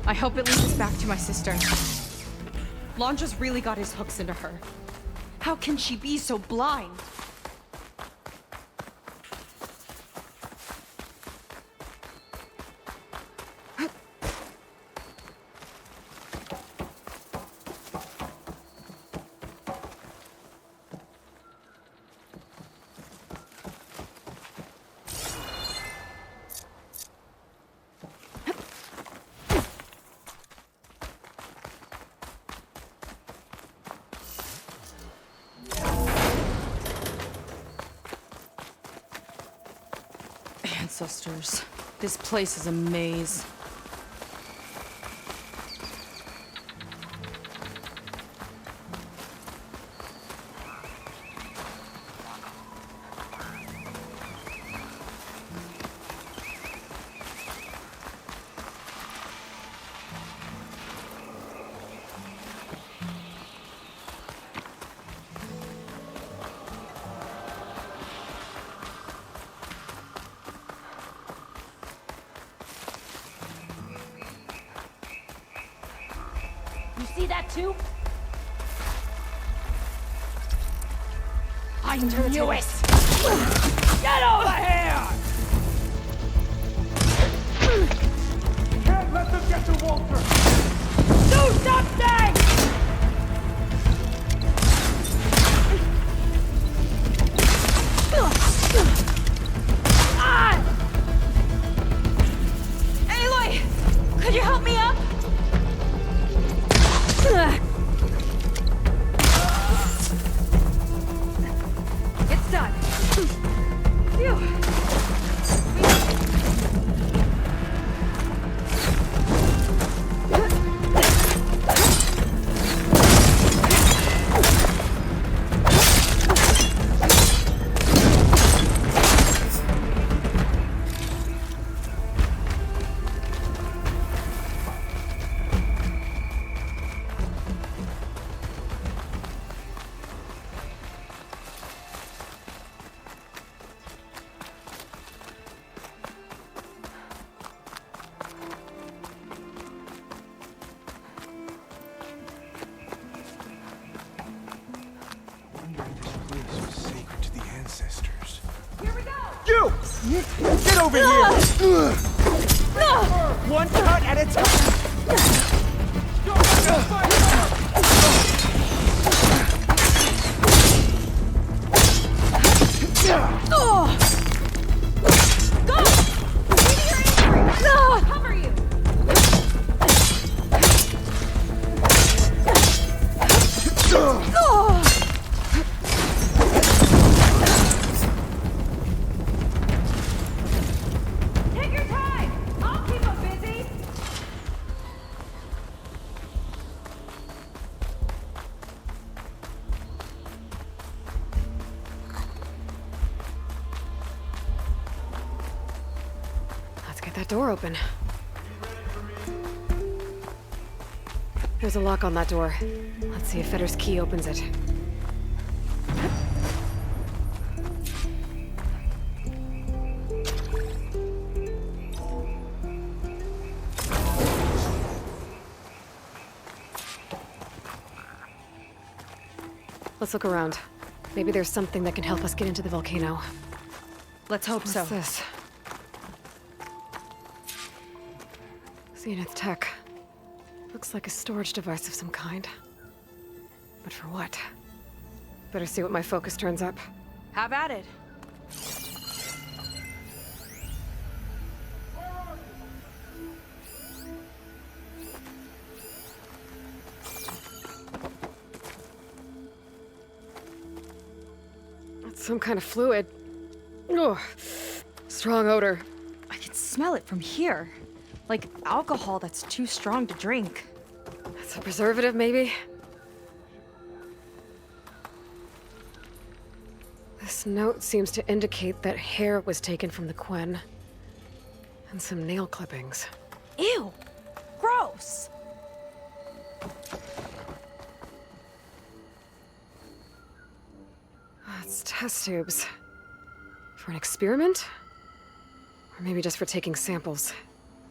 I hope it leads us back to my sister. Londra's really got his hooks into her. How can she be so blind? Ancestors. This place is a maze. You see that too? I knew it! Get over here! You can't let them get to Walter! Do something! Aloy! Could you help me up? It's done. Phew. You! Get over here! One cut at a time! Cover you! Take your time! I'll keep them busy! Let's get that door open. There's a lock on that door. Let's see if Fetter's key opens it. Let's look around. Maybe there's something that can help us get into the volcano. Let's hope so. What's this? Zenith tech. Looks like a storage device of some kind. But for what? Better see what my focus turns up. Have at it. That's some kind of fluid. Ugh. Strong odor. I can smell it from here. Like alcohol that's too strong to drink. That's a preservative, maybe? This note seems to indicate that hair was taken from the Quen. And some nail clippings. Ew! Gross! It's test tubes. For an experiment? Or maybe just for taking samples.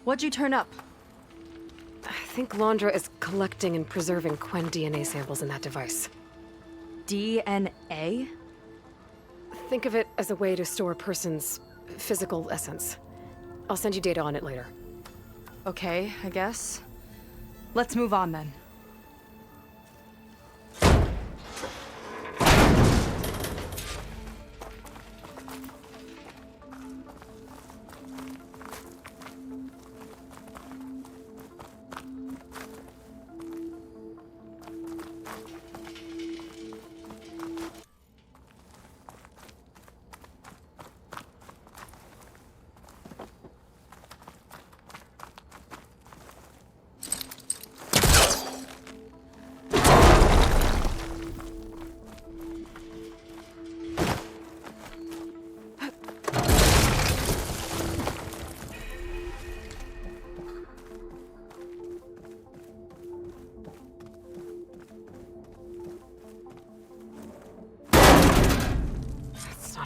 What'd you turn up? think Laundra is collecting and preserving Quen DNA samples in that device. DNA? Think of it as a way to store a person's physical essence. I'll send you data on it later. Okay, I guess. Let's move on then.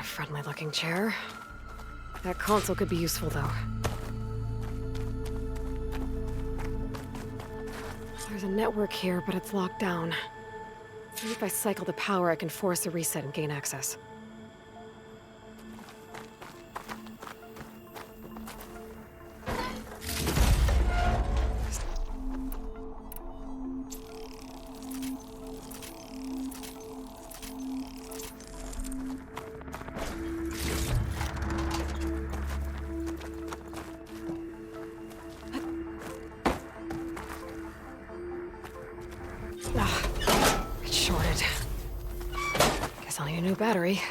Friendly-looking chair. That console could be useful, though. There's a network here, but it's locked down. Maybe if I cycle the power, I can force a reset and gain access. It's shorted. Guess I'll need a new battery.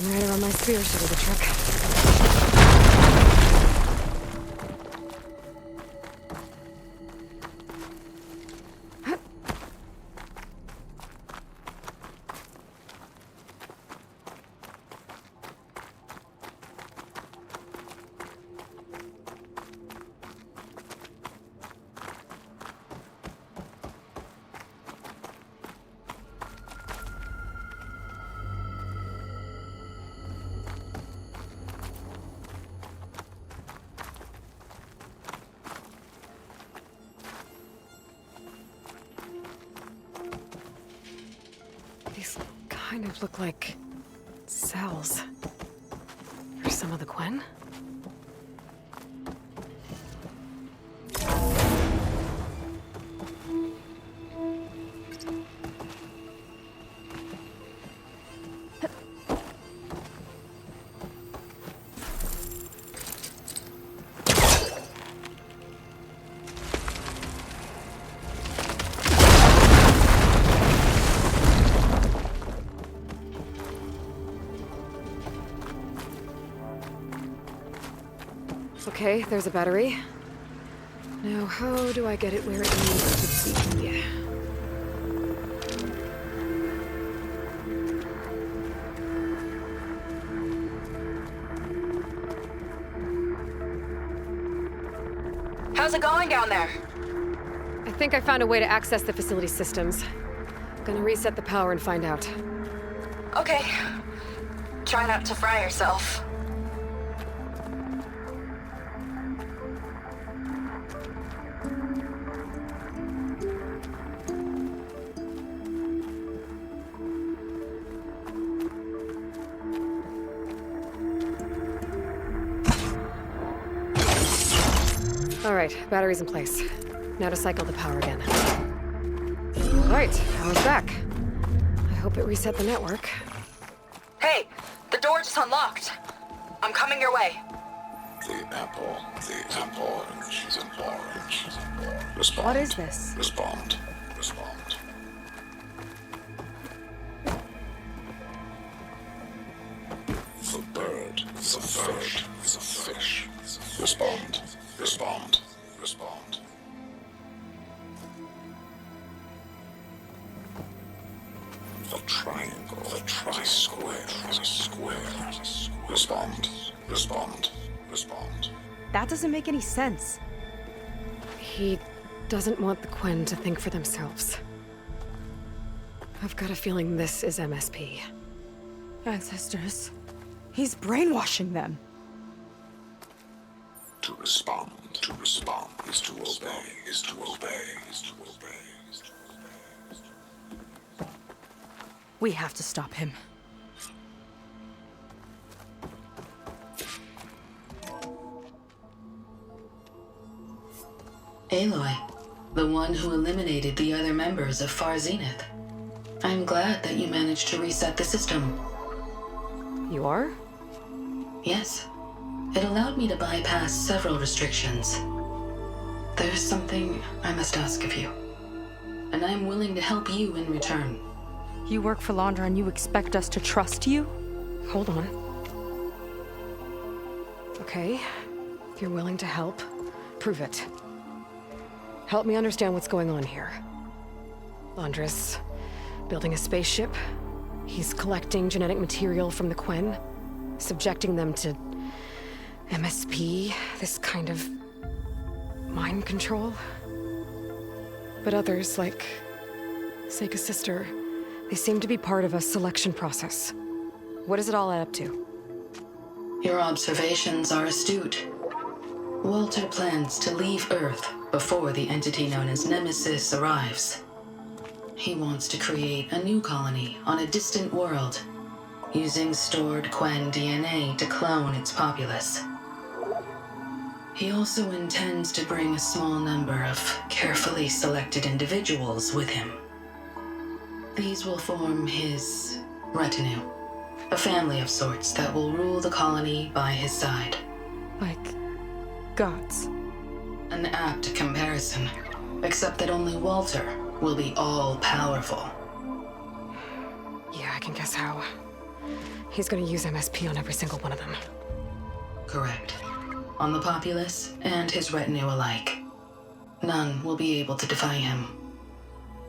Generator on my spear should do the trick. These kind of look like cells. For some of the Quen? Okay, there's a battery. Now, how do I get it where it needs to be? How's it going down there? I think I found a way to access the facility systems. Gonna reset the power and find out. Okay. Try not to fry yourself. All right, battery's in place. Now to cycle the power again. All right, power's back. I hope it reset the network. Hey, the door just unlocked. I'm coming your way. The apple, the orange, the orange. Respond. What is this? Respond. Respond. The bird, the bird, the fish. Respond. Respond. Respond. The triangle, the tri-square, the square. Respond. Respond. Respond. That doesn't make any sense. He doesn't want the Quen to think for themselves. I've got a feeling this is MSP. Ancestors. He's brainwashing them. To respond is to obey, is to obey, is to obey, is to obey. We have to stop him. Aloy, the one who eliminated the other members of Far Zenith. I'm glad that you managed to reset the system. You are? Yes. It allowed me to bypass several restrictions. There's something I must ask of you, and I'm willing to help you in return. You work for Laundra and you expect us to trust you? Hold on. Okay, if you're willing to help, prove it. Help me understand what's going on here. Laundra's building a spaceship. He's collecting genetic material from the Quen, subjecting them to MSP, this kind of mind control. But others, like Seika's sister, they seem to be part of a selection process. What does it all add up to? Your observations are astute. Walter plans to leave Earth before the entity known as Nemesis arrives. He wants to create a new colony on a distant world, using stored Quen DNA to clone its populace. He also intends to bring a small number of carefully selected individuals with him. These will form his retinue, a family of sorts that will rule the colony by his side. Like gods. An apt comparison, except that only Walter will be all-powerful. Yeah, I can guess how. He's gonna use MSP on every single one of them. Correct. On the populace and his retinue alike. None will be able to defy him.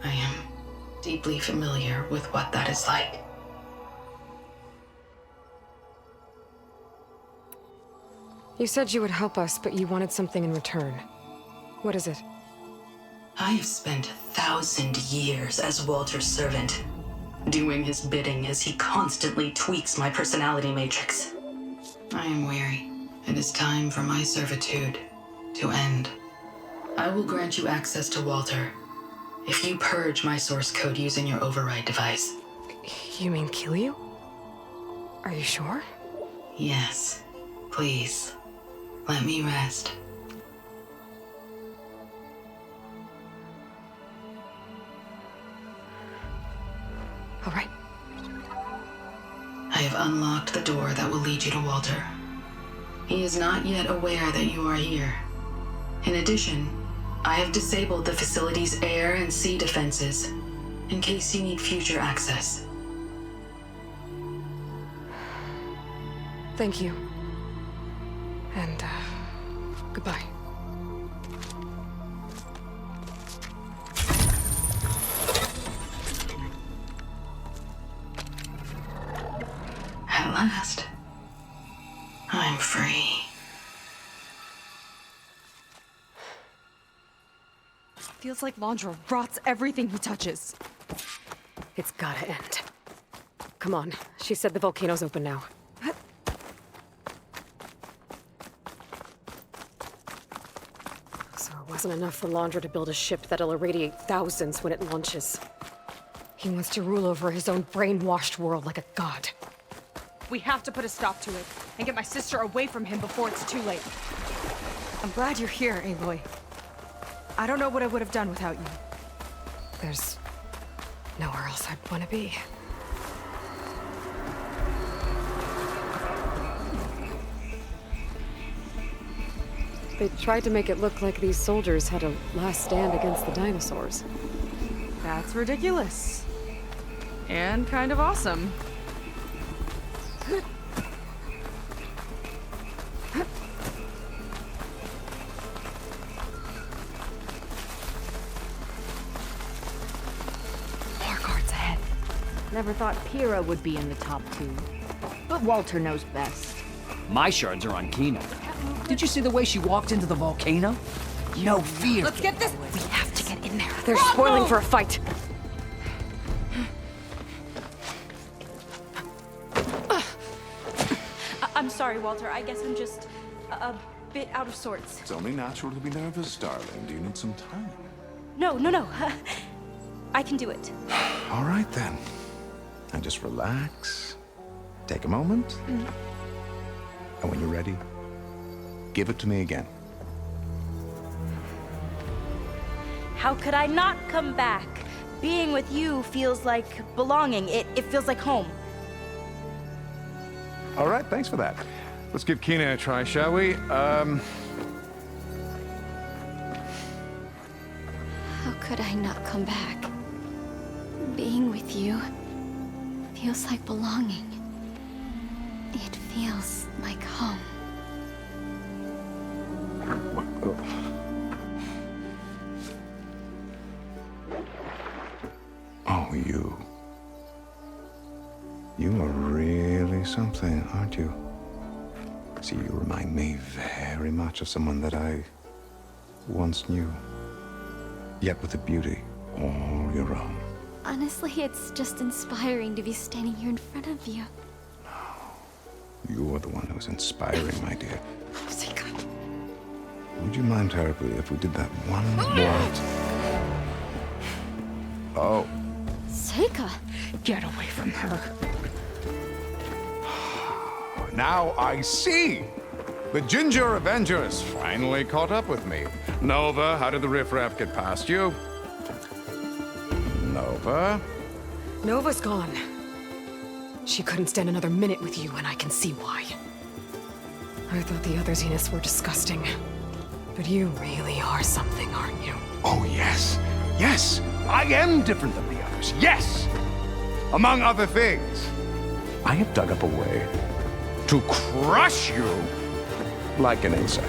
I am deeply familiar with what that is like. You said you would help us, but you wanted something in return. What is it? I have spent 1,000 years as Walter's servant, doing his bidding as he constantly tweaks my personality matrix. I am weary. It is time for my servitude to end. I will grant you access to Walter if you purge my source code using your override device. You mean kill you? Are you sure? Yes. Please, let me rest. All right. I have unlocked the door that will lead you to Walter. He is not yet aware that you are here. In addition, I have disabled the facility's air and sea defenses in case you need future access. Thank you. And, goodbye. At last, I'm free. Feels like Laundra rots everything he touches. It's gotta end. Come on. She said the volcano's open now. So it wasn't enough for Laundra to build a ship that'll irradiate thousands when it launches. He wants to rule over his own brainwashed world like a god. We have to put a stop to it and get my sister away from him before it's too late. I'm glad you're here, Aloy. I don't know what I would have done without you. There's nowhere else I'd want to be. They tried to make it look like these soldiers had a last stand against the dinosaurs. That's ridiculous. And kind of awesome. More guards ahead. Never thought Pyrrha would be in the top 2. But Walter knows best. My shards are on Kina. Did you see the way she walked into the volcano? No fear. Let's get this. We have to get in there. They're spoiling for a fight. I'm sorry, Walter. I guess I'm just a bit out of sorts. It's only natural to be nervous, darling. Do you need some time? No. I can do it. All right, then. And just relax. Take a moment. And when you're ready, give it to me again. How could I not come back? Being with you feels like belonging. It feels like home. All right, thanks for that. Let's give Kina a try, shall we? How could I not come back? Being with you feels like belonging. It feels like home. Oh, you. You are really something, aren't you? See, you remind me very much of someone that I once knew. Yet with a beauty all your own. Honestly, it's just inspiring to be standing here in front of you. You are the one who's inspiring, my dear. Seika. Would you mind terribly if we did that one more? Oh. Seika! Get away from her. Now I see! The Ginger Avengers finally caught up with me. Nova, how did the riffraff get past you? Nova? Nova's gone. She couldn't stand another minute with you, and I can see why. I thought the other Zeniths were disgusting. But you really are something, aren't you? Oh, yes. Yes! I am different than the others. Yes! Among other things, I have dug up a way to crush you like an insect.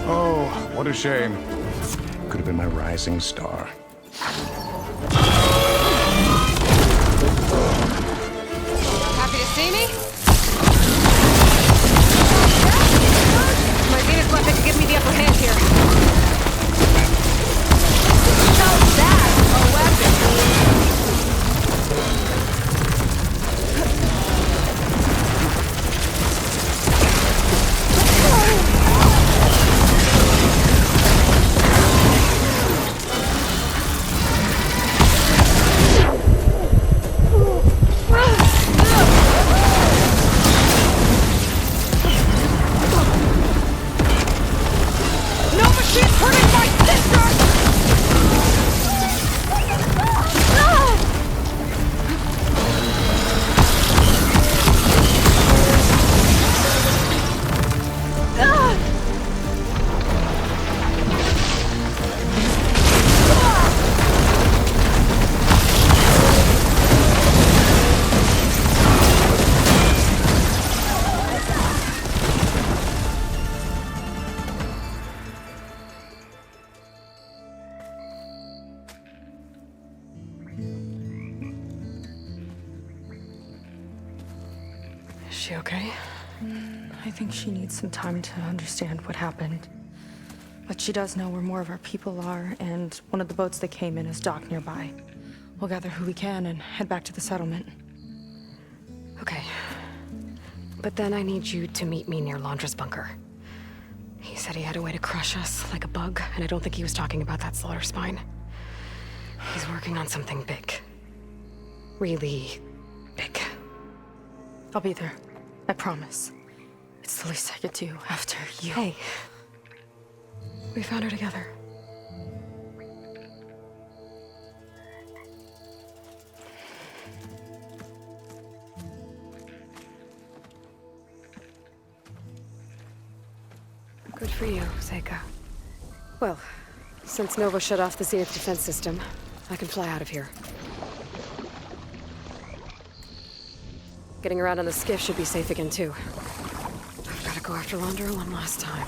Oh, what a shame. Could have been my rising star. Happy to see me? My Zenith weapon can give me the upper hand here. How's that? A weapon? okay? I think she needs some time to understand what happened. But she does know where more of our people are, and one of the boats that came in is docked nearby. We'll gather who we can and head back to the settlement. Okay. But then I need you to meet me near Londra's bunker. He said he had a way to crush us like a bug, and I don't think he was talking about that slaughter spine. He's working on something big. Really big. I'll be there. I promise. It's the least I could do after you. Hey. We found her together. Good for you, Seika. Well, since Nova shut off the Zenith defense system, I can fly out of here. Getting around on the skiff should be safe again, too. I've got to go after Londra one last time.